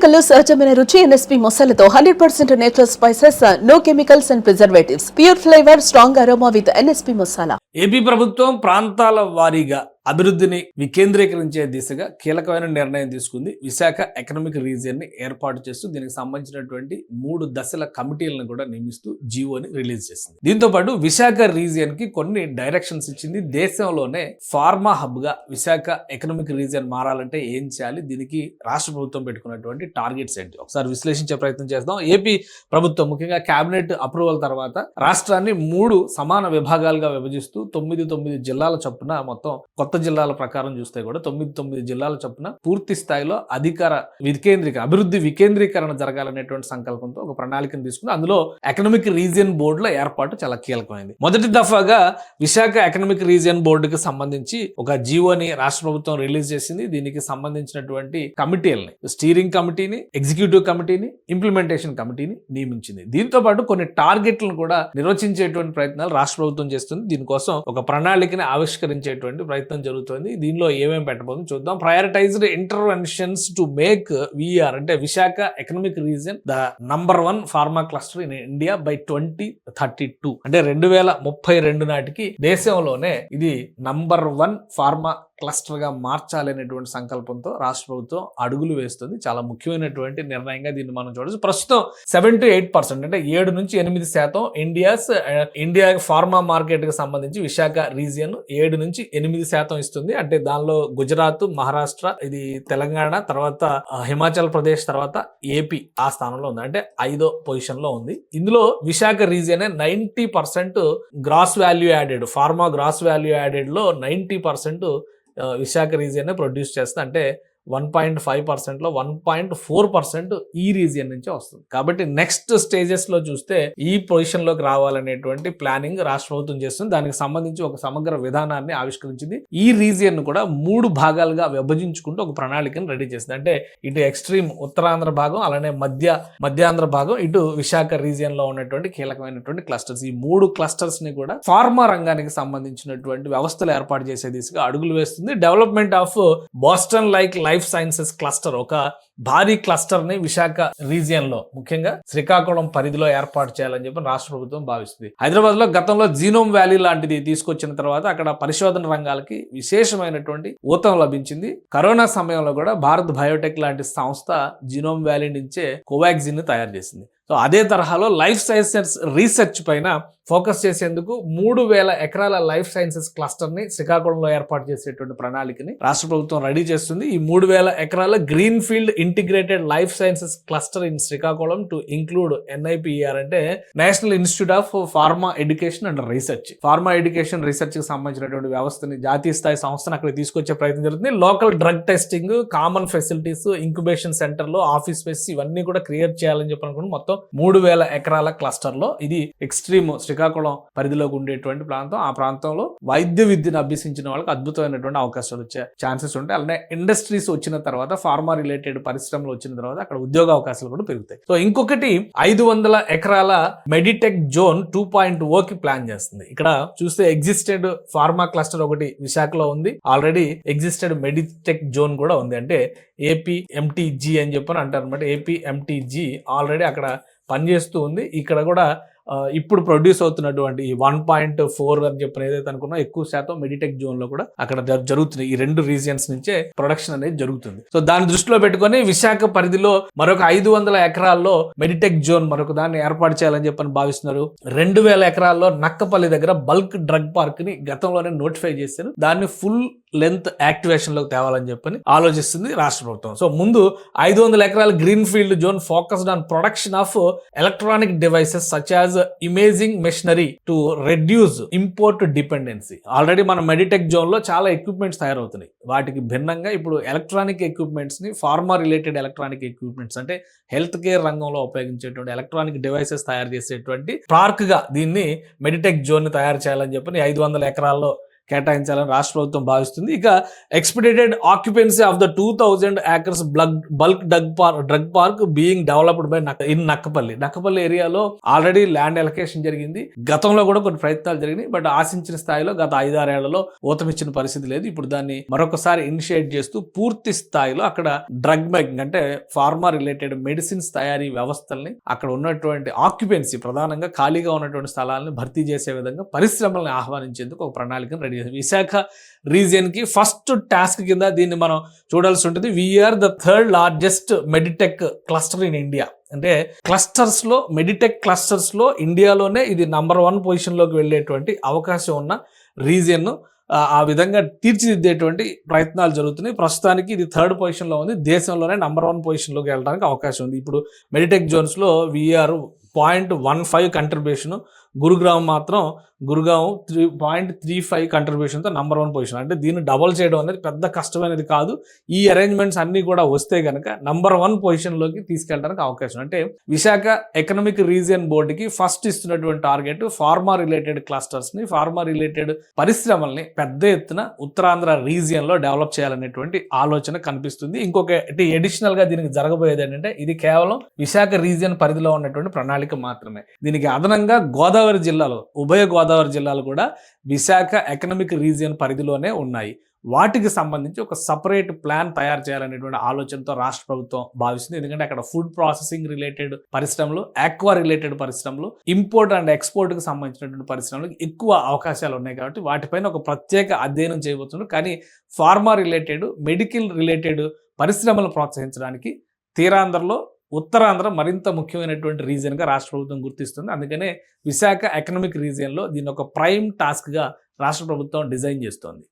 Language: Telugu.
మసాలాలో సహజమైన రుచి ఎన్ఎస్పీ మసాలాతో 100% natural spices, no chemicals and preservatives, pure flavour, strong aroma with NSP masala. AP ప్రభుత్వం ప్రాంతాల వారీగా అభివృద్ధిని వికేంద్రీకరించే దిశగా కీలకమైన నిర్ణయం తీసుకుంది. విశాఖ ఎకనామిక్ రీజియన్ ని ఏర్పాటు చేస్తూ దీనికి సంబంధించినటువంటి 3 దశల కమిటీలను కూడా నియమిస్తూ జీవోని రిలీజ్ చేసింది. దీంతో పాటు విశాఖ రీజియన్ కి కొన్ని డైరెక్షన్స్ ఇచ్చింది. దేశంలోనే ఫార్మా హబ్ గా విశాఖ ఎకనామిక్ రీజియన్ మారాలంటే ఏం చేయాలి, దీనికి రాష్ట్ర ప్రభుత్వం పెట్టుకున్నటువంటి టార్గెట్స్ ఏంటి ఒకసారి విశ్లేషించే ప్రయత్నం చేద్దాం. ఏపీ ప్రభుత్వం ముఖ్యంగా కేబినెట్ అప్రూవల్ తర్వాత రాష్ట్రాన్ని 3 సమాన విభాగాలుగా విభజిస్తూ 9 జిల్లాల చొప్పున, మొత్తం కొత్త జిల్లాల ప్రకారం చూస్తే కూడా 9 జిల్లాల చొప్పున పూర్తి స్థాయిలో అధికార అభివృద్ధి వికేంద్రీకరణ జరగాలనేటువంటి సంకల్పంతో ఒక ప్రణాళికను తీసుకుని అందులో ఎకనామిక్ రీజియన్ బోర్డుల ఏర్పాటు చాలా కీలకమైంది. మొదటి దఫాగా విశాఖ ఎకనామిక్ రీజియన్ బోర్డుకి సంబంధించి ఒక జీవోని రాష్ట్ర ప్రభుత్వం రిలీజ్ చేసింది. దీనికి సంబంధించినటువంటి కమిటీలని, స్టీరింగ్ కమిటీని, ఎగ్జిక్యూటివ్ కమిటీని, ఇంప్లిమెంటేషన్ కమిటీని నియమించింది. దీంతో పాటు కొన్ని టార్గెట్లను కూడా నిర్వచించేటువంటి ప్రయత్నాలు రాష్ట్ర ప్రభుత్వం చేస్తుంది. దీనికోసం ఒక ప్రణాళికని ఆవిష్కరించేటువంటి ప్రయత్నం జరుగుతుంది. దీనిలో ఏమేమి పెట్టబోతుంది చూద్దాం. Prioritised interventions to make VR అంటే Visakha economic region the number 1 pharma cluster in India by 2032 అంటే 2032 నాటికి దేశంలోనే ఇది నంబర్ 1 ఫార్మా క్లస్టర్ గా మార్చాలనేటువంటి సంకల్పంతో రాష్ట్ర ప్రభుత్వం అడుగులు వేస్తుంది. చాలా ముఖ్యమైనటువంటి నిర్ణయంగా దీన్ని మనం చూడవచ్చు. ప్రస్తుతం 7 to 8% అంటే 7 నుంచి 8% ఇండియా ఫార్మా మార్కెట్ కి సంబంధించి విశాఖ రీజియన్ 7 నుంచి 8% ఇస్తుంది. అంటే దానిలో గుజరాత్, మహారాష్ట్ర, ఇది తెలంగాణ, తర్వాత హిమాచల్ ప్రదేశ్, తర్వాత ఏపీ ఆ స్థానంలో ఉంది. అంటే 5వ పొజిషన్ లో ఉంది. ఇందులో Visakha region 90% gross value added, pharma gross value added లో 90% విశాఖ రీజియన్ ప్రొడ్యూస్ చేస్తుంది. అంటే 1.5% లో 1.4% ఈ రీజియన్ నుంచే వస్తుంది. కాబట్టి నెక్స్ట్ స్టేజెస్ లో చూస్తే ఈ పొజిషన్ లోకి రావాలనేటువంటి ప్లానింగ్ రాష్ట్ర ప్రభుత్వం చేస్తుంది. దానికి సంబంధించి ఒక సమగ్ర విధానాన్ని ఆవిష్కరించింది. ఈ రీజియన్ కూడా 3 భాగాలుగా విభజించుకుంటూ ఒక ప్రణాళికను రెడీ చేసింది. అంటే ఇటు ఎక్స్ట్రీమ్ ఉత్తరాంధ్ర భాగం, అలానే మధ్యాంధ్ర భాగం, ఇటు విశాఖ రీజియన్ లో ఉన్నటువంటి కీలకమైనటువంటి క్లస్టర్స్. ఈ 3 క్లస్టర్స్ ని కూడా ఫార్మా రంగానికి సంబంధించినటువంటి వ్యవస్థలు ఏర్పాటు చేసే దిశగా అడుగులు వేస్తుంది. Development of Boston life sciences cluster, ఒక భారీ క్లస్టర్ ని విశాఖ రీజియన్ లో ముఖ్యంగా శ్రీకాకుళం పరిధిలో ఏర్పాటు చేయాలని చెప్పి రాష్ట్ర ప్రభుత్వం భావిస్తుంది. హైదరాబాద్ లో గతంలో జీనోమ్ వ్యాలీ లాంటిది తీసుకొచ్చిన తర్వాత అక్కడ పరిశోధన రంగాలకి విశేషమైనటువంటి ఊతం లభించింది. కరోనా సమయంలో కూడా భారత్ బయోటెక్ లాంటి సంస్థ జీనోమ్ వ్యాలీ నుంచే కోవాక్సిన్ ని తయారు చేసింది. సో అదే తరహాలో లైఫ్ సైన్సెస్ రీసెర్చ్ పైన ఫోకస్ చేసేందుకు 3000 ఎకరాల లైఫ్ సైన్సెస్ క్లస్టర్ ని శ్రీకాకుళంలో ఏర్పాటు చేసేటువంటి ప్రణాళికని రాష్ట్ర ప్రభుత్వం రెడీ చేస్తుంది. ఈ 3000 ఎకరాల green field integrated life sciences cluster in Srikakulam to include NIPER అంటే national institute of pharma education and research. Pharma education research కి సంబంధించినటువంటి వ్యవస్థని, జాతీయ స్థాయి సంస్థను అక్కడ తీసుకొచ్చే ప్రయత్నం జరుగుతుంది. Local drug testing, common facilities, incubation సెంటర్లు, ఆఫీస్ స్పేస్ ఇవన్నీ కూడా క్రియేట్ చేయాలని చెప్పనుకుంటే మొత్తం 3000 ఎకరాల క్లస్టర్ లో ఇది ఎక్స్ట్రీమ్ శ్రీకాకుళం పరిధిలోకి ఉండేటువంటి ప్రాంతం. ఆ ప్రాంతంలో వైద్య విద్యను అభ్యసించిన వాళ్ళకి అద్భుతమైనటువంటి అవకాశాలు వచ్చే ఛాన్సెస్ ఉంటాయి. అలానే ఇండస్ట్రీస్ వచ్చిన తర్వాత, ఫార్మా రిలేటెడ్ పరిశ్రమలు వచ్చిన తర్వాత అక్కడ ఉద్యోగ అవకాశాలు కూడా పెరుగుతాయి. సో ఇంకొకటి 500 ఎకరాల మెడిటెక్ జోన్ 2.0 కి ప్లాన్ చేస్తుంది. ఇక్కడ చూస్తే ఎగ్జిస్టెడ్ ఫార్మా క్లస్టర్ ఒకటి విశాఖలో ఉంది, ఆల్రెడీ ఎగ్జిస్టెడ్ మెడిటెక్ జోన్ కూడా ఉంది. అంటే APMTG అని చెప్పని అంటారు అనమాట. APMTG ఆల్రెడీ అక్కడ పనిచేస్తూ ఉంది. ఇక్కడ కూడా ఇప్పుడు ప్రొడ్యూస్ అవుతున్నటువంటి 1.4 అని చెప్పిన ఏదైతే అనుకున్నా ఎక్కువ శాతం మెడిటెక్ జోన్ లో కూడా అక్కడ జరుగుతుంది. ఈ 2 రీజియన్స్ నుంచే ప్రొడక్షన్ అనేది జరుగుతుంది. సో దాన్ని దృష్టిలో పెట్టుకొని విశాఖ పరిధిలో మరొక 500 ఎకరాల్లో మెడిటెక్ జోన్ మరొక దాన్ని ఏర్పాటు చేయాలని చెప్పని భావిస్తున్నారు. 2000 ఎకరాల్లో నక్కపల్లి దగ్గర బల్క్ డ్రగ్ పార్క్ ని గతంలోనే నోటిఫై చేశారు. దాన్ని ఫుల్ లెంత్ యాక్టివేషన్ లోకి తేవాలని చెప్పని ఆలోచిస్తుంది రాష్ట్ర ప్రభుత్వం. సో ముందు 500 ఎకరాల green field zone focused on production of electronic devices such as imaging machinery to reduce import dependency. Already మన మెడిటెక్ జోన్ లో చాలా ఎక్విప్మెంట్స్ తయారవుతున్నాయి. వాటికి భిన్నంగా ఇప్పుడు ఎలక్ట్రానిక్ ఎక్విప్మెంట్స్ ని, ఫార్మా రిలేటెడ్ ఎలక్ట్రానిక్ ఎక్విప్మెంట్స్ అంటే హెల్త్ కేర్ రంగంలో ఉపయోగించేటువంటి ఎలక్ట్రానిక్ డివైసెస్ తయారు చేసేటువంటి పార్క్ గా దీన్ని మెడిటెక్ జోన్ ని తయారు చేయాలని చెప్పని 500 ఎకరాల్లో కేటాయించాలని రాష్ట్ర ప్రభుత్వం భావిస్తుంది. ఇక expedited occupancy of the 2000 acres bulk drug park being developed by Nakkapalli ఏరియాలో ఆల్రెడీ ల్యాండ్ ఎలకేషన్ జరిగింది. గతంలో కూడా కొన్ని ప్రయత్నాలు జరిగినాయి, బట్ ఆశించిన స్థాయిలో గత 5-6 ఏళ్లలో ఊతమిచ్చిన పరిస్థితి లేదు. ఇప్పుడు దాన్ని మరొకసారి ఇనిషియేట్ చేస్తూ పూర్తి స్థాయిలో అక్కడ డ్రగ్ మేకింగ్ అంటే ఫార్మా రిలేటెడ్ మెడిసిన్స్ తయారీ వ్యవస్థల్ని, అక్కడ ఉన్నటువంటి ఆక్యుపెన్సీ ప్రధానంగా ఖాళీగా ఉన్నటువంటి స్థలాలను భర్తీ చేసే విధంగా పరిశ్రమలను ఆహ్వానించేందుకు ఒక ప్రణాళికను రెడీ చేసింది. విశాఖ రీజియన్ కి ఫస్ట్ టాస్క్ కింద దీన్ని మనం చూడాల్సి ఉంటుంది. We are 3rd largest meditech cluster in India. అంటే క్లస్టర్స్ లో మెడిటెక్ క్లస్టర్స్ లో ఇండియాలోనే ఇది నంబర్ 1 పొజిషన్ లోకి వెళ్ళేటువంటి అవకాశం ఉన్న రీజియన్. ఆ విధంగా తీర్చిదిద్దేటువంటి ప్రయత్నాలు జరుగుతున్నాయి. ప్రస్తుతానికి ఇది 3rd పొజిషన్ లో ఉంది. దేశంలోనే నంబర్ 1 పొజిషన్ లోకి వెళ్ళడానికి అవకాశం ఉంది. ఇప్పుడు మెడిటెక్ జోన్స్ లో వీఆర్ 0.15 కంట్రిబ్యూషన్, గురుగ్రామ్ 3.35 కంట్రిబ్యూషన్తో నంబర్ 1 పొజిషన్. అంటే దీన్ని డబల్ చేయడం అనేది పెద్ద కష్టమైనది కాదు. ఈ అరేంజ్మెంట్స్ అన్నీ కూడా వస్తే కనుక నంబర్ 1 పొజిషన్లోకి తీసుకెళ్ళడానికి అవకాశం. అంటే విశాఖ ఎకనామిక్ రీజియన్ బోర్డుకి ఫస్ట్ ఇస్తున్నటువంటి టార్గెట్ ఫార్మా రిలేటెడ్ క్లస్టర్స్ని, ఫార్మా రిలేటెడ్ పరిశ్రమల్ని పెద్ద ఎత్తున ఉత్తరాంధ్ర రీజియన్లో డెవలప్ చేయాలనేటువంటి ఆలోచన కనిపిస్తుంది. ఇంకొకటి అడిషనల్గా దీనికి జరగబోయేది ఏంటంటే ఇది కేవలం విశాఖ రీజియన్ పరిధిలో ఉన్నటువంటి ప్రణాళిక మాత్రమే. దీనికి అదనంగా గోదావరి జిల్లాలో, ఉభయ గోదావరి జిల్లాలు కూడా విశాఖ ఎకనామిక్ రీజియన్ పరిధిలోనే ఉన్నాయి. వాటికి సంబంధించి ఒక సపరేట్ ప్లాన్ తయారు చేయాలనేటువంటి ఆలోచనతో రాష్ట్ర ప్రభుత్వం భావిస్తుంది. ఎందుకంటే అక్కడ ఫుడ్ ప్రాసెసింగ్ రిలేటెడ్ పరిశ్రమలు, ఆక్వా రిలేటెడ్ పరిశ్రమలు, ఇంపోర్ట్ అండ్ ఎక్స్పోర్ట్కి సంబంధించినటువంటి పరిశ్రమలకు ఎక్కువ అవకాశాలు ఉన్నాయి. కాబట్టి వాటిపైన ఒక ప్రత్యేక అధ్యయనం చేయబోతున్నారు. కానీ ఫార్మా రిలేటెడ్, మెడికల్ రిలేటెడ్ పరిశ్రమలు ప్రోత్సహించడానికి తీరాంధ్రలో, ఉత్తరాంధ్ర మరింత ముఖ్యమైనటువంటి రీజియన్గా రాష్ట్ర ప్రభుత్వం గుర్తిస్తుంది. అందుకనే విశాఖ ఎకనామిక్ రీజియన్లో దీన్ని ఒక ప్రైమ్ టాస్క్గా రాష్ట్ర ప్రభుత్వం డిజైన్ చేస్తోంది.